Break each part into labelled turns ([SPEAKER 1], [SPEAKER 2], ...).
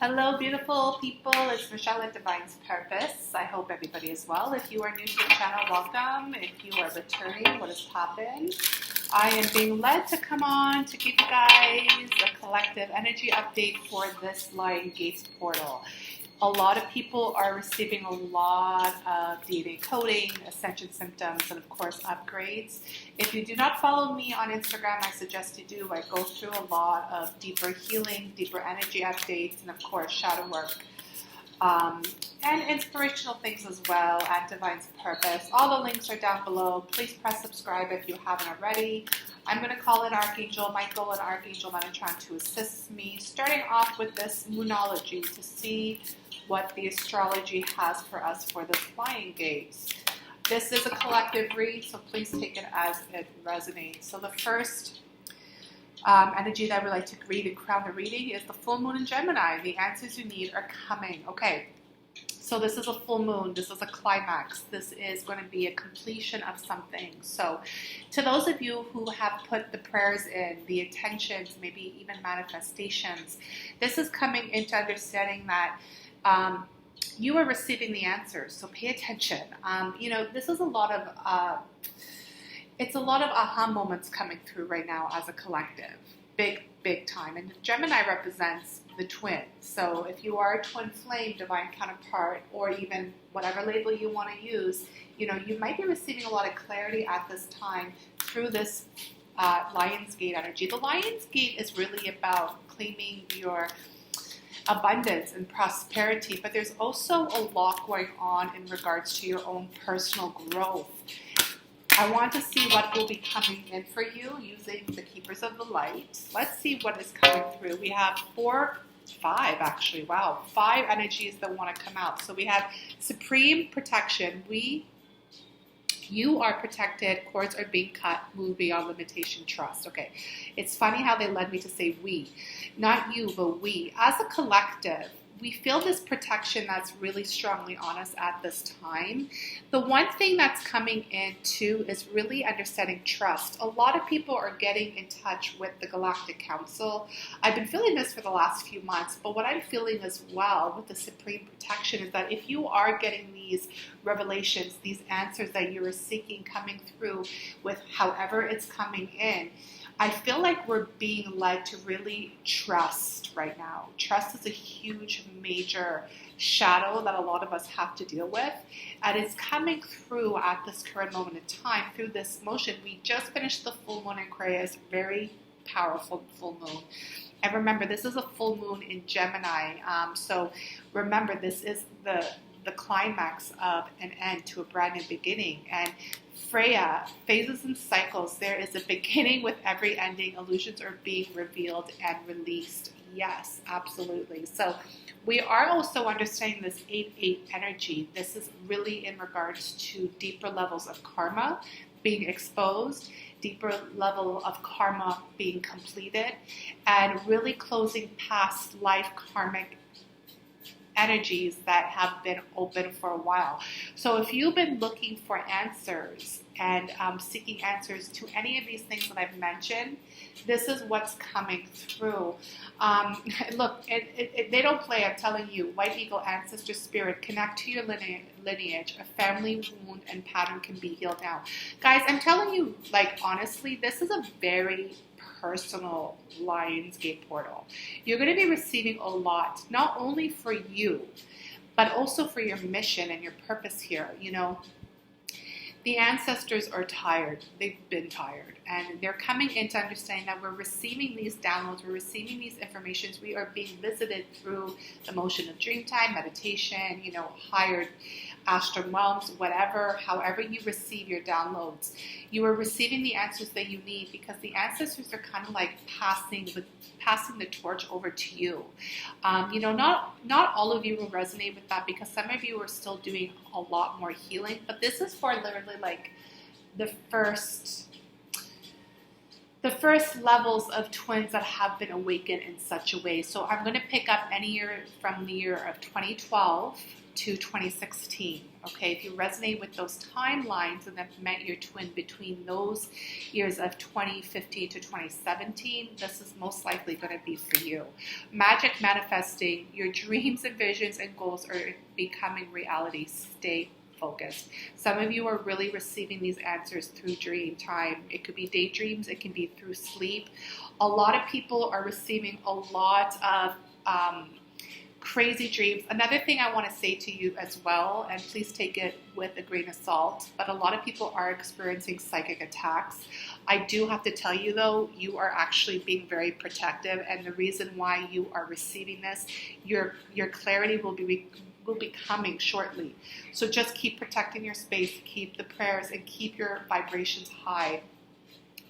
[SPEAKER 1] Hello, beautiful people. It's Michelle at Divine's Purpose. I hope everybody is well. If you are new to the channel, welcome. If you are returning, what has happened? I am being led to come on to give you guys a collective energy update for this Lion Gates portal. A lot of people are receiving a lot of DNA coding, ascension symptoms, and of course upgrades. If you do not follow me on Instagram, I suggest you do. I go through a lot of deeper healing, deeper energy updates, and of course shadow work. And inspirational things as well at Divine's Purpose. All the links are down below. Please press subscribe if you haven't already. I'm going to call in Archangel Michael and Archangel Metatron to assist me, starting off with this Moonology to see what the astrology has for us for this Lion Gates. This is a collective read, so please take it as it resonates. So the first energy that I would like to read and crown the reading is the full moon in Gemini. The answers you need are coming. Okay, so this is a full moon. This is a climax. This is going to be a completion of something. So to those of you who have put the prayers in, the intentions, maybe even manifestations, this is coming into understanding that you are receiving the answers. So pay attention. This is a lot of it's a lot of aha moments coming through right now as a collective, big time. And Gemini represents the twin. So if you are a twin flame, divine counterpart, or even whatever label you want to use, you might be receiving a lot of clarity at this time through this Lion's Gate energy. The Lion's Gate is really about claiming your abundance and prosperity, but there's also a lot going on in regards to your own personal growth. I want to see what will be coming in for you using the Keepers of the Light. Let's see what is coming through. We have five actually. Wow, 5 energies that want to come out. So we have supreme protection. You are protected. Cords are being cut. Move beyond limitation. Trust. Okay. It's funny how they led me to say we. Not you, but we. As a collective, we feel this protection that's really strongly on us at this time. The one thing that's coming in too is really understanding trust. A lot of people are getting in touch with the Galactic Council. I've been feeling this for the last few months, but what I'm feeling as well with the Supreme Protection is that if you are getting these revelations, these answers that you're seeking coming through with however it's coming in, I feel like we're being led to really trust right now. Trust is a huge, major shadow that a lot of us have to deal with. And it's coming through at this current moment in time through this motion. We just finished the full moon in Aquarius, very powerful full moon. And remember, this is a full moon in Gemini. So remember, this is the climax of an end to a brand new beginning. And Freya, phases and cycles, there is a beginning with every ending. Illusions are being revealed and released. Yes, absolutely. So we are also understanding this 8-8 energy. This is really in regards to deeper levels of karma being exposed, deeper level of karma being completed, and really closing past life karmic energies that have been open for a while. So if you've been looking for answers and seeking answers to any of these things that I've mentioned, this is what's coming through. Look, they don't play. I'm telling you, White Eagle, Ancestor Spirit, connect to your lineage. A family wound and pattern can be healed now. Guys, I'm telling you, like, honestly, this is a very personal Lion's Gate portal. You're going to be receiving a lot, not only for you, but also for your mission and your purpose here. The ancestors are tired. They've been tired. And they're coming into understanding that we're receiving these downloads, we're receiving these informations. We are being visited through the motion of dream time, meditation, higher astral realms, whatever, however you receive your downloads. You are receiving the answers that you need because the ancestors are kind of like passing the torch over to you. Not all of you will resonate with that because some of you are still doing a lot more healing, but this is for literally like the first levels of twins that have been awakened in such a way. So I'm going to pick up any year from the year of 2012 to 2016. Okay, if you resonate with those timelines and have met your twin between those years of 2015 to 2017, this is most likely going to be for you. Magic manifesting, your dreams and visions and goals are becoming reality. Stay focused. Some of you are really receiving these answers through dream time. It could be daydreams, it can be through sleep. A lot of people are receiving a lot of crazy dreams. Another thing I want to say to you as well, and please take it with a grain of salt, but a lot of people are experiencing psychic attacks. I do have to tell you though, you are actually being very protective, and the reason why you are receiving this, your clarity will be coming shortly. So just keep protecting your space, keep the prayers, and keep your vibrations high.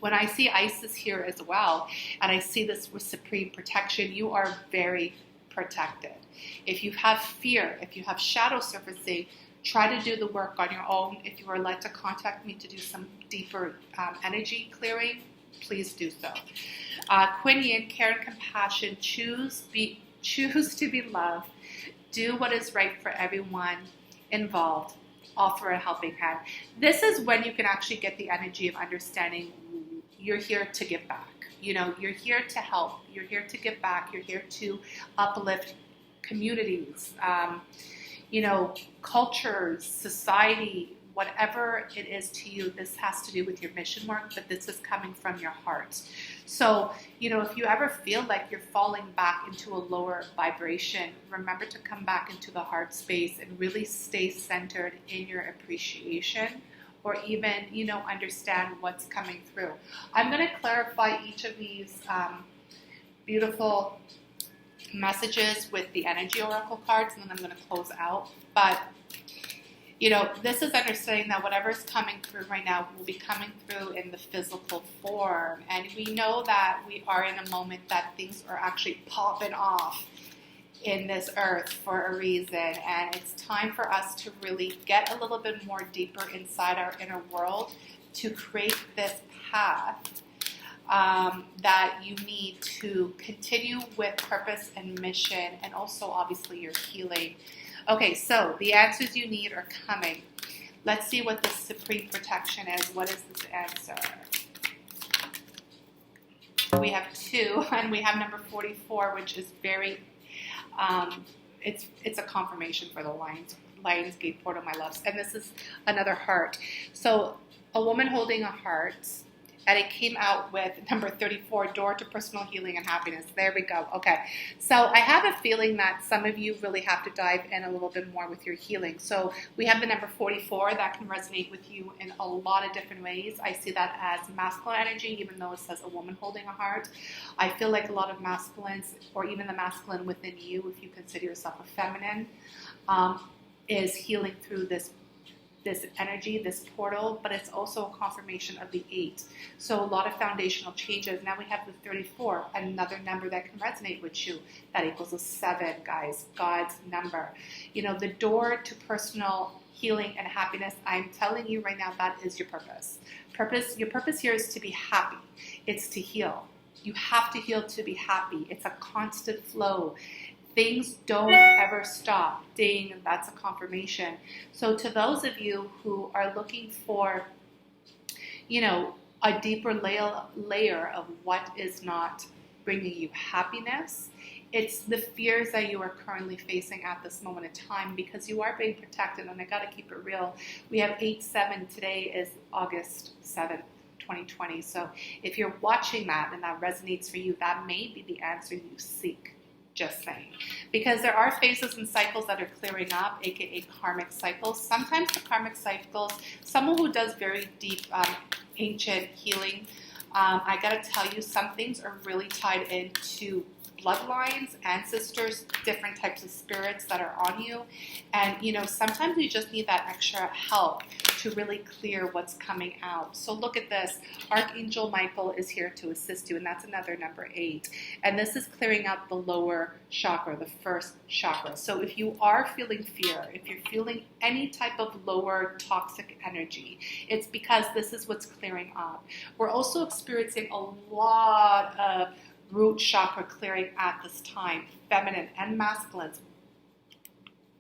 [SPEAKER 1] When I see Isis here as well, and I see this with supreme protection, you are very protected. If you have fear, if you have shadow surfacing, try to do the work on your own. If you are led to contact me to do some deeper energy clearing, please do so. Queen Yin, care and compassion, choose to be loved, do what is right for everyone involved, offer a helping hand. This is when you can actually get the energy of understanding you're here to give back. You know, you're here to help. You're here to give back. You're here to uplift communities, you know, cultures, society, whatever it is to you. This has to do with your mission work, but this is coming from your heart. So, you know, if you ever feel like you're falling back into a lower vibration, remember to come back into the heart space and really stay centered in your appreciation, or even, you know, understand what's coming through. I'm going to clarify each of these beautiful messages with the energy oracle cards, and then I'm going to close out. But, you know, this is understanding that whatever is coming through right now will be coming through in the physical form. And we know that we are in a moment that things are actually popping off in this earth for a reason, and it's time for us to really get a little bit more deeper inside our inner world to create this path that you need to continue with purpose and mission, and also obviously your healing. Okay, so the answers you need are coming. Let's see what the supreme protection is. What is this answer? We have 2, and we have number 44, which is very it's a confirmation for the Lionsgate portal, my loves. And this is another heart. So a woman holding a heart, and it came out with number 34, door to personal healing and happiness. There we go. Okay. So I have a feeling that some of you really have to dive in a little bit more with your healing. So we have the number 44 that can resonate with you in a lot of different ways. I see that as masculine energy, even though it says a woman holding a heart. I feel like a lot of masculines, or even the masculine within you, if you consider yourself a feminine, is healing through this energy, this portal, but it's also a confirmation of the 8. So a lot of foundational changes. Now we have the 34, another number that can resonate with you. That equals a 7, guys, God's number. You know, the door to personal healing and happiness, I'm telling you right now, that is your purpose. Your purpose here is to be happy. It's to heal. You have to heal to be happy. It's a constant flow. Things don't ever stop. Ding, that's a confirmation. So to those of you who are looking for, you know, a deeper layer of what is not bringing you happiness, it's the fears that you are currently facing at this moment in time, because you are being protected, and I got to keep it real. We have 8/7. Today is August 7th. 2020. So if you're watching that and that resonates for you, that may be the answer you seek. Just saying. Because there are phases and cycles that are clearing up, aka karmic cycles. Sometimes the karmic cycles, someone who does very deep ancient healing, I gotta tell you, some things are really tied into bloodlines, ancestors, different types of spirits that are on you. And, you know, sometimes you just need that extra help to really clear what's coming out. So look at this. Archangel Michael is here to assist you, and that's another number 8. And this is clearing out the lower chakra, the first chakra. So if you are feeling fear, if you're feeling any type of lower toxic energy, it's because this is what's clearing up. We're also experiencing a lot of root chakra clearing at this time, feminine and masculine.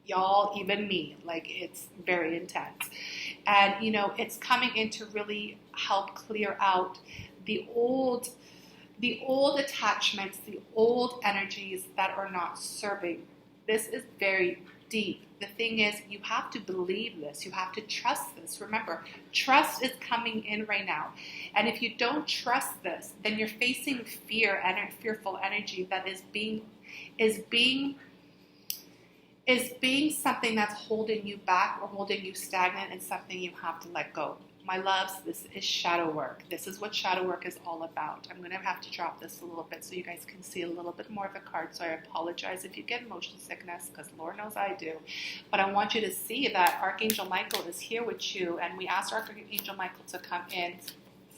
[SPEAKER 1] y'all, even me, like it's very intense. And, it's coming in to really help clear out the old attachments, the old energies that are not serving. This is very deep. The thing is, you have to believe this. You have to trust this. Remember, trust is coming in right now. And if you don't trust this, then you're facing fear and fearful energy that is being something that's holding you back or holding you stagnant, and something you have to let go. My loves, this is shadow work. This is what shadow work is all about. I'm going to have to drop this a little bit so you guys can see a little bit more of the card. So I apologize if you get motion sickness, because Lord knows I do. But I want you to see that Archangel Michael is here with you, and we asked Archangel Michael to come in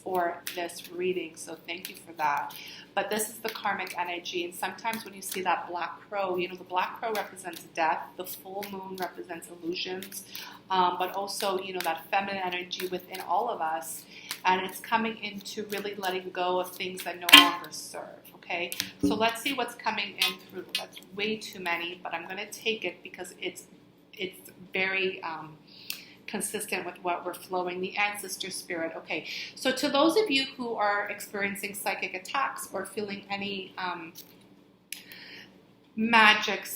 [SPEAKER 1] for this reading, so thank you for that. But this is the karmic energy, and sometimes when you see that black crow, the black crow represents death, the full moon represents illusions, but also, that feminine energy within all of us, and it's coming into really letting go of things that no longer serve, okay? So let's see what's coming in through. That's way too many, but I'm going to take it because it's very consistent with what we're flowing. The ancestor spirit. Okay, so to those of you who are experiencing psychic attacks or feeling any magic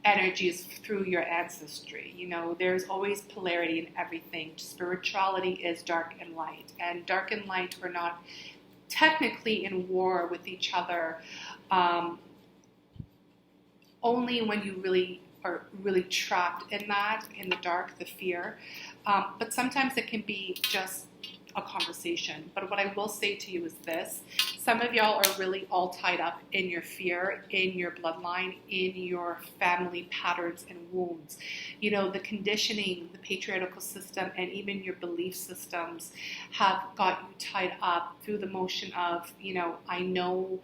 [SPEAKER 1] energies through your ancestry, there's always polarity in everything. Spirituality is dark and light, and dark and light are not technically in war with each other, only when you are really trapped in that, in the dark, the fear. But sometimes it can be just a conversation. But what I will say to you is this. Some of y'all are really all tied up in your fear, in your bloodline, in your family patterns and wounds. The conditioning, the patriarchal system, and even your belief systems have got you tied up through the motion of, I know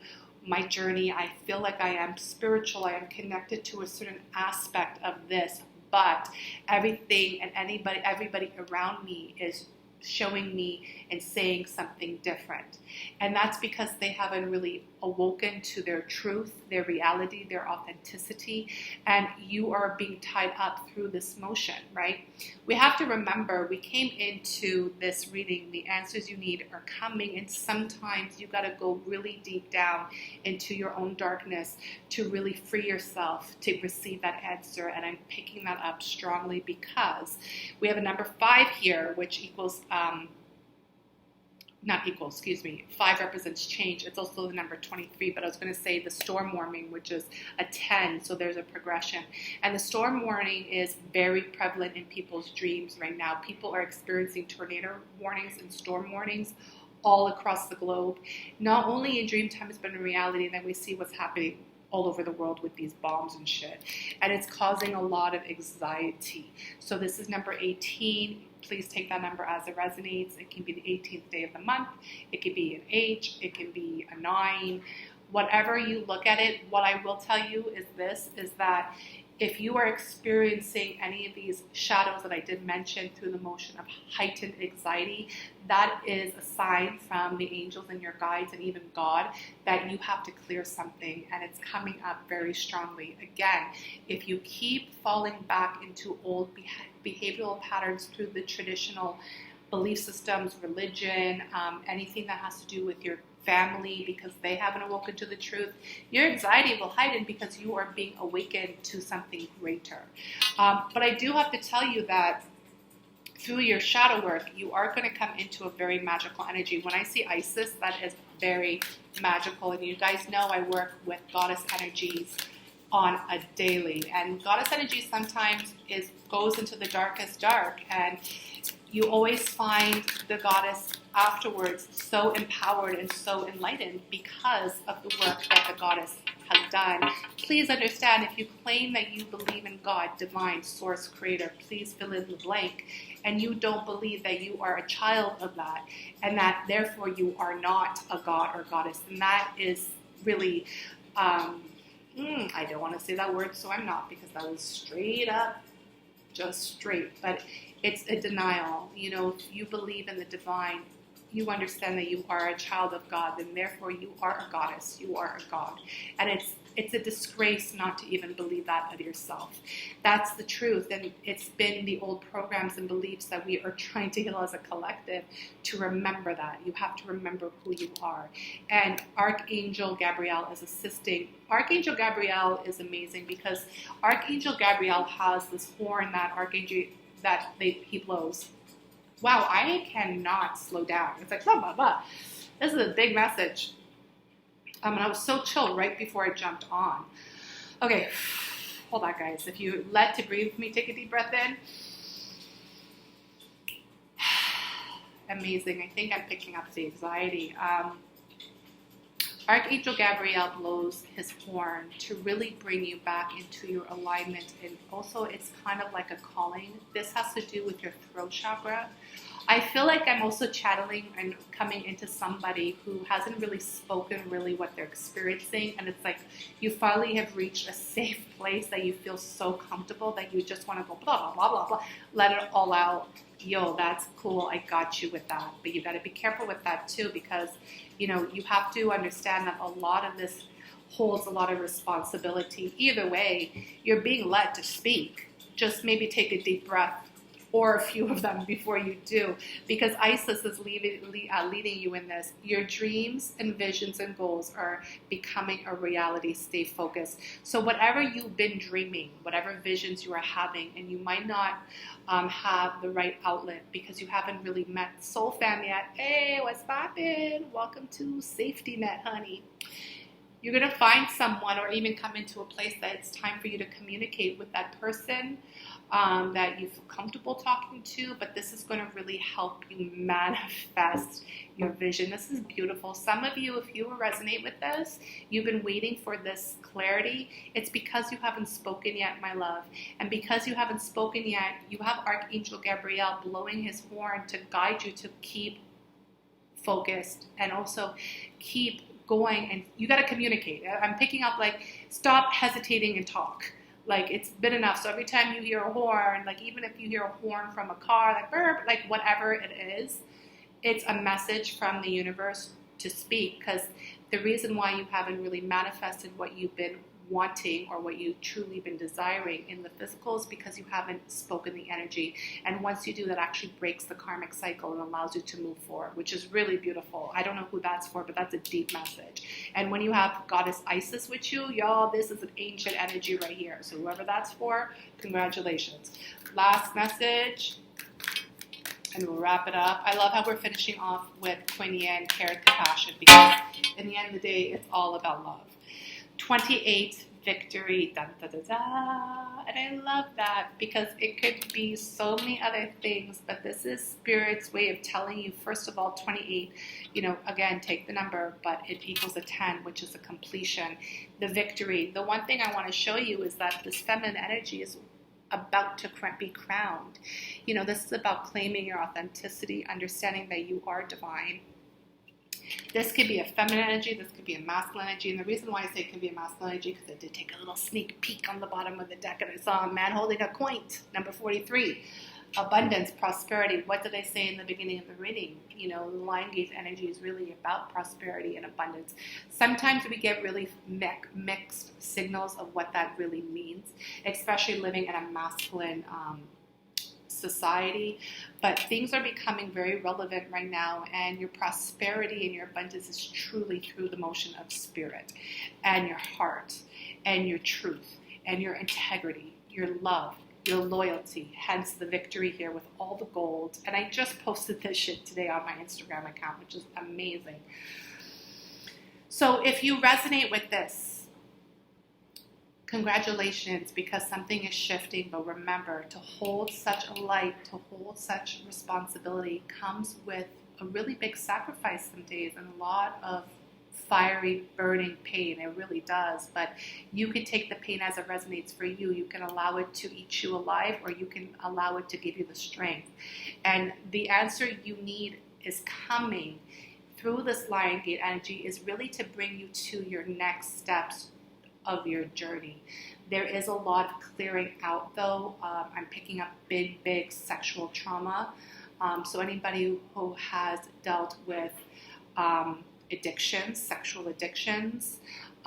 [SPEAKER 1] my journey, I feel like I am spiritual, I am connected to a certain aspect of this, but everything and everybody around me is showing me and saying something different. And that's because they haven't really awoken to their truth, their reality, their authenticity, and you are being tied up through this motion, right? We have to remember, we came into this reading, the answers you need are coming, and sometimes you got to go really deep down into your own darkness to really free yourself to receive that answer. And I'm picking that up strongly because we have a number 5 here, which equals 5 represents change. It's also the number 23, but I was going to say the storm warning, which is a 10, so there's a progression. And the storm warning is very prevalent in people's dreams right now. People are experiencing tornado warnings and storm warnings all across the globe, not only in dream times, but in reality. And then we see what's happening all over the world with these bombs and shit. And it's causing a lot of anxiety. So this is number 18. Please take that number as it resonates. It can be the 18th day of the month. It could be an H. It can be a 9. Whatever you look at it, what I will tell you is that if you are experiencing any of these shadows that I did mention through the motion of heightened anxiety, that is a sign from the angels and your guides and even God that you have to clear something, and it's coming up very strongly. Again, if you keep falling back into old behavioral patterns through the traditional belief systems, religion, anything that has to do with your family, because they haven't awoken to the truth, your anxiety will heighten because you are being awakened to something greater. But I do have to tell you that through your shadow work, you are going to come into a very magical energy. When I see Isis, that is very magical. And you guys know I work with goddess energies on a daily. And goddess energy sometimes goes into the darkest dark. And you always find the goddess afterwards so empowered and so enlightened because of the work that the goddess has done. Please understand, if you claim that you believe in God, divine, source, creator, please fill in the blank, and you don't believe that you are a child of that, and that therefore you are not a god or goddess, and that is really, I don't want to say that word, so I'm not, because that was straight up, just straight, but it's a denial. You know, if you believe in the divine, you understand that you are a child of God, and therefore you are a goddess, you are a god. And it's a disgrace not to even believe that of yourself. That's the truth. And it's been the old programs and beliefs that we are trying to heal as a collective to remember that. You have to remember who you are. And Archangel Gabriel is assisting. Archangel Gabriel is amazing because Archangel Gabriel has this horn that he blows. Wow, I cannot slow down. It's like blah, blah, blah. This is a big message. And I was so chilled right before I jumped on. Okay, hold on, guys. If you let to breathe with me, take a deep breath in. Amazing. I think I'm picking up the anxiety. Archangel Gabriel blows his horn to really bring you back into your alignment. And also, it's kind of like a calling. This has to do with your throat chakra. I feel like I'm also channeling and coming into somebody who hasn't really spoken really what they're experiencing. And it's like you finally have reached a safe place that you feel so comfortable that you just want to go blah, blah, blah, blah, blah. Let it all out. Yo, that's cool. I got you with that. But you got to be careful with that too, because, you know, you have to understand that a lot of this holds a lot of responsibility. Either way, you're being led to speak. Just maybe take a deep breath, or a few of them before you do, because Isis is leading you in this. Your dreams and visions and goals are becoming a reality. Stay focused. So whatever you've been dreaming, whatever visions you are having, and you might not have the right outlet because you haven't really met soul fam yet. Hey, what's poppin'? Welcome to Safety Net, honey. You're going to find someone or even come into a place that it's time for you to communicate with that person that you feel comfortable talking to, but this is going to really help you manifest your vision. This is beautiful. Some of you, if you resonate with this, you've been waiting for this clarity. It's because you haven't spoken yet, my love. And because you haven't spoken yet, you have Archangel Gabriel blowing his horn to guide you to keep focused and also keep going. And you got to communicate. I'm picking up like, stop hesitating and talk. Like, it's been enough. So every time you hear a horn, like even if you hear a horn from a car, like burp, like whatever it is, it's a message from the universe to speak. Because the reason why you haven't really manifested what you've been wanting or what you've truly been desiring in the physical is because you haven't spoken the energy. And once you do, that actually breaks the karmic cycle and allows you to move forward, which is really beautiful. I don't know who that's for, but that's a deep message. And when you have Goddess Isis with you, y'all, this is an ancient energy right here. So whoever that's for, congratulations. Last message, and we'll wrap it up. I love how we're finishing off with Kuan Yin, care and compassion, because in the end of the day, it's all about love. 28, victory, da, da, da, da. And I love that because it could be so many other things, but this is Spirit's way of telling you, first of all, 28, you know, again, take the number, but it equals a 10, which is a completion, the victory. The one thing I want to show you is that this feminine energy is about to be crowned. You know, this is about claiming your authenticity, understanding that you are divine. This could be a feminine energy, this could be a masculine energy, and the reason why I say it can be a masculine energy because I did take a little sneak peek on the bottom of the deck and I saw a man holding a coin, number 43. Abundance, prosperity. What did I say in the beginning of the reading? You know, the Lion Gate energy is really about prosperity and abundance. Sometimes we get really mixed signals of what that really means, especially living in a masculine society, but things are becoming very relevant right now, and your prosperity and your abundance is truly through the motion of spirit and your heart and your truth and your integrity, your love, your loyalty, hence the victory here with all the gold. And I just posted this shit today on my Instagram account, which is amazing. So if you resonate with this, congratulations, because something is shifting. But remember, to hold such a light, to hold such responsibility comes with a really big sacrifice some days and a lot of fiery, burning pain. It really does. But you can take the pain as it resonates for you. You can allow it to eat you alive, or you can allow it to give you the strength. And the answer you need is coming through this Lion Gate energy is really to bring you to your next steps of your journey. There is a lot of clearing out though. I'm picking up big sexual trauma. So anybody who has dealt with addictions, sexual addictions,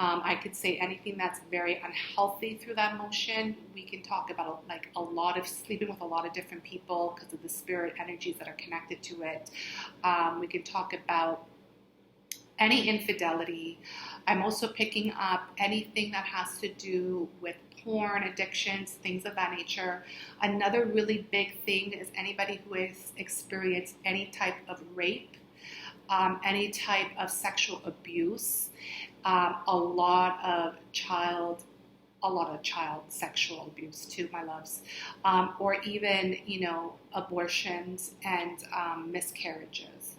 [SPEAKER 1] I could say anything that's very unhealthy through that motion. We can talk about like a lot of sleeping with a lot of different people because of the spirit energies that are connected to it. We can talk about any infidelity. I'm also picking up anything that has to do with porn, addictions, things of that nature. Another really big thing is anybody who has experienced any type of rape, any type of sexual abuse, a lot of child sexual abuse too, my loves, or even, abortions and miscarriages.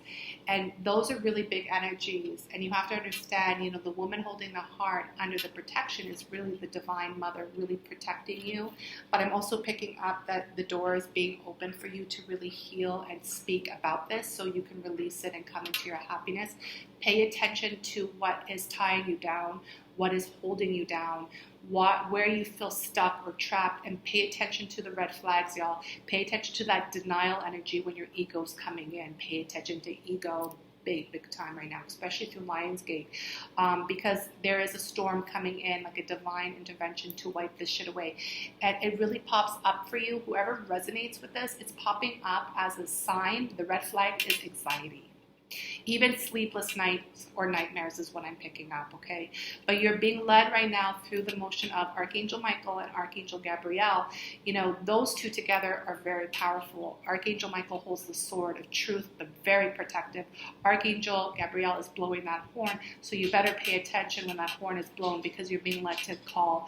[SPEAKER 1] And those are really big energies. And you have to understand, the woman holding the heart under the protection is really the Divine Mother really protecting you. But I'm also picking up that the door is being open for you to really heal and speak about this so you can release it and come into your happiness. Pay attention to what is tying you down, what is holding you down, where you feel stuck or trapped, and pay attention to the red flags, y'all. Pay attention to that denial energy when your ego's coming in. Pay attention to ego big time right now, especially through Lionsgate, because there is a storm coming in, like a divine intervention to wipe this shit away. And it really pops up for you. Whoever resonates with this, it's popping up as a sign. The red flag is anxiety. Even sleepless nights or nightmares is what I'm picking up, okay? But you're being led right now through the motion of Archangel Michael and Archangel Gabriel. Those two together are very powerful. Archangel Michael holds the sword of truth, but very protective. Archangel Gabriel is blowing that horn, so you better pay attention when that horn is blown because you're being led to call.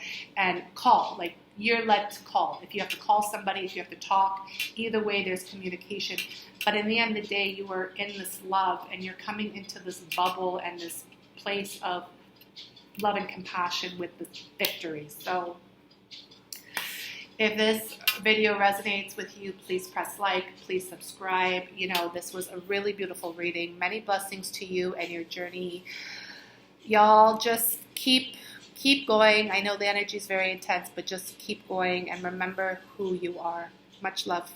[SPEAKER 1] Like, you're led to call. If you have to call somebody, if you have to talk, either way there's communication. But in the end of the day, you are in this love and you're coming into this bubble and this place of love and compassion with this victory. So if this video resonates with you, please press like, please subscribe. This was a really beautiful reading. Many blessings to you and your journey. Y'all just keep going. I know the energy is very intense, but just keep going and remember who you are. Much love.